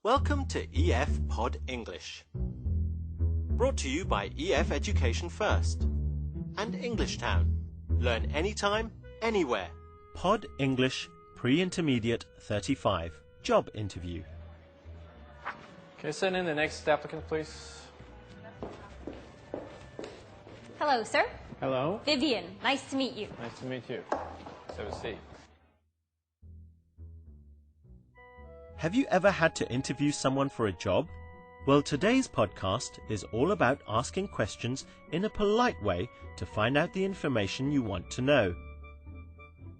Welcome to EF Pod English. Brought to you by EF Education First and English Town. Learn anytime, anywhere. Pod English Pre-Intermediate 35. Job interview. Okay, send in the next applicant, please. Hello, sir. Hello. Vivian, nice to meet you. Nice to meet you. Let's have a seat. Have you ever had to interview someone for a job? Well, today's podcast is all about asking questions in a polite way to find out the information you want to know.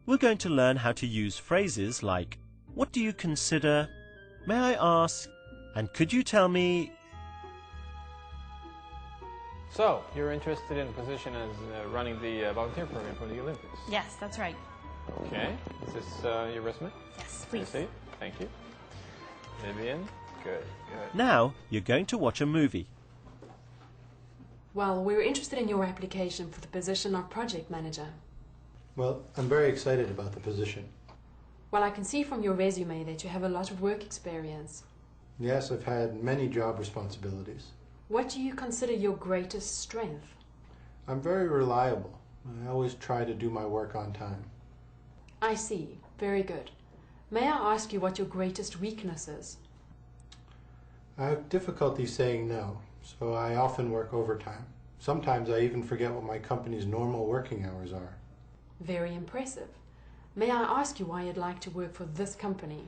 We're going to learn how to use phrases like, what do you consider? May I ask? And could you tell me? So, you're interested in a position as running the volunteer program for the Olympics? Yes, that's right. Okay. Is this your resume? Yes, please. I see. Thank you. Vivian? Good. Now you're going to watch a movie. Well, we were interested in your application for the position of project manager. Well, I'm very excited about the position. Well, I can see from your resume that you have a lot of work experience. Yes, I've had many job responsibilities. What do you consider your greatest strength? I'm very reliable. I always try to do my work on time. I see. Very good. May I ask you what your greatest weakness is? I have difficulty saying no, so I often work overtime. Sometimes I even forget what my company's normal working hours are. Very impressive. May I ask you why you'd like to work for this company?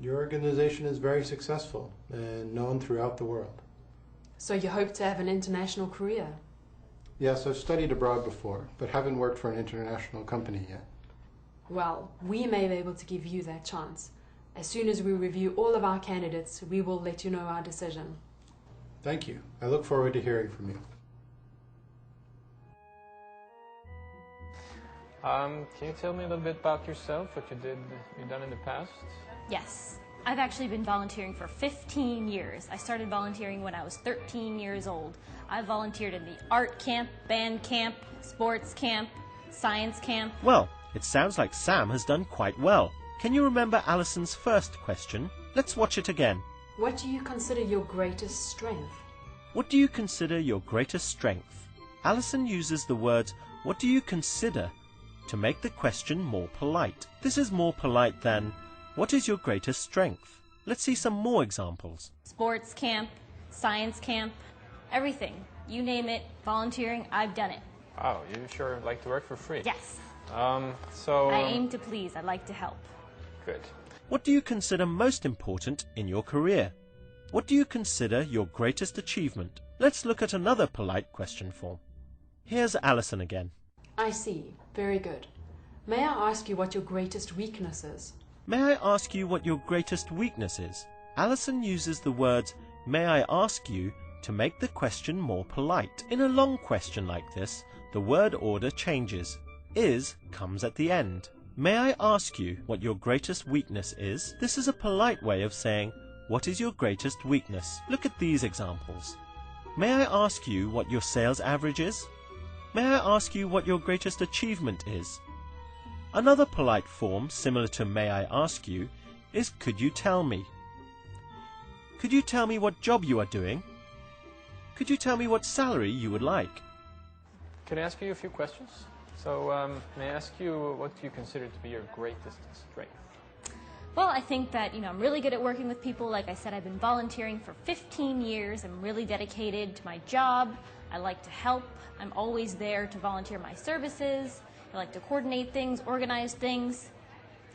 Your organization is very successful and known throughout the world. So you hope to have an international career? Yes, I've studied abroad before, but haven't worked for an international company yet. Well, we may be able to give you that chance. As soon as we review all of our candidates, we will let you know our decision. Thank you. I look forward to hearing from you. Can you tell me a little bit about yourself, what you've done in the past? Yes. I've actually been volunteering for 15 years. I started volunteering when I was 13 years old. I volunteered in the art camp, band camp, sports camp, science camp. Well, it sounds like Sam has done quite well. Can you remember Alison's first question? Let's watch it again. What do you consider your greatest strength? What do you consider your greatest strength? Alison uses the words, what do you consider, to make the question more polite. This is more polite than, what is your greatest strength? Let's see some more examples. Sports camp, science camp, everything. You name it, volunteering, I've done it. Wow, you sure like to work for free. Yes. I aim to please. I'd like to help. Good. What do you consider most important in your career? What do you consider your greatest achievement? Let's look at another polite question form. Here's Alison again. I see. Very good. May I ask you what your greatest weakness is? May I ask you what your greatest weakness is? Alison uses the words, may I ask you, to make the question more polite. In a long question like this, the word order changes. Is comes at the end. May I ask you what your greatest weakness is? This is a polite way of saying, what is your greatest weakness? Look at these examples. May I ask you what your sales average is? May I ask you what your greatest achievement is? Another polite form, similar to may I ask you, is could you tell me? Could you tell me what job you are doing? Could you tell me what salary you would like? Can I ask you a few questions? So, may I ask you what you consider to be your greatest strength? Well, I think that, I'm really good at working with people. Like I said, I've been volunteering for 15 years. I'm really dedicated to my job. I like to help. I'm always there to volunteer my services. I like to coordinate things, organize things.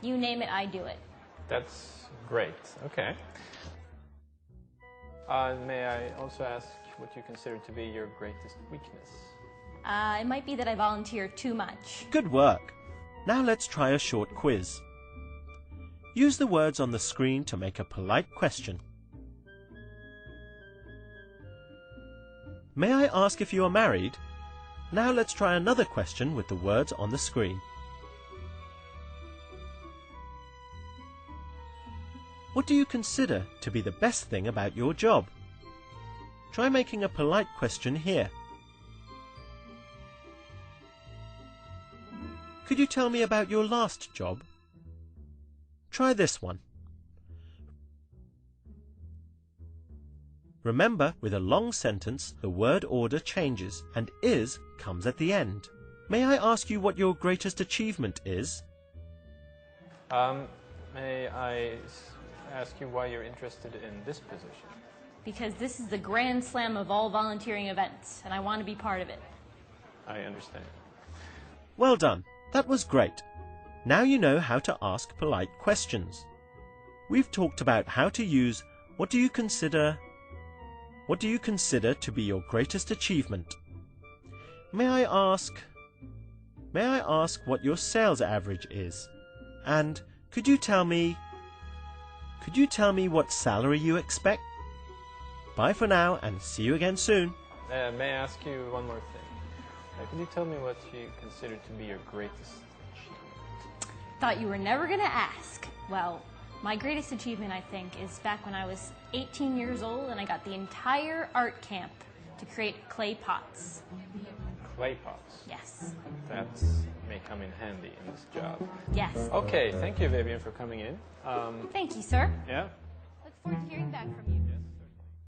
You name it, I do it. That's great. Okay. May I also ask what you consider to be your greatest weakness? It might be that I volunteer too much. Good work. Now let's try a short quiz. Use the words on the screen to make a polite question. May I ask if you are married? Now let's try another question with the words on the screen. What do you consider to be the best thing about your job? Try making a polite question here. Could you tell me about your last job? Try this one. Remember, with a long sentence, the word order changes and is comes at the end. May I ask you what your greatest achievement is? May I ask you why you're interested in this position? Because this is the grand slam of all volunteering events, and I want to be part of it. I understand. Well done. That was great. Now you know how to ask polite questions. We've talked about how to use what do you consider to be your greatest achievement? May I ask what your sales average is? And could you tell me what salary you expect? Bye for now and see you again soon. May I ask you one more thing? Could you tell me what you consider to be your greatest achievement? Thought you were never going to ask. Well, my greatest achievement, I think, is back when I was 18 years old and I got the entire art camp to create clay pots. Clay pots? Yes. That may come in handy in this job. Yes. Okay, thank you, Vivian, for coming in. Thank you, sir. Yeah? Look forward to hearing back from you.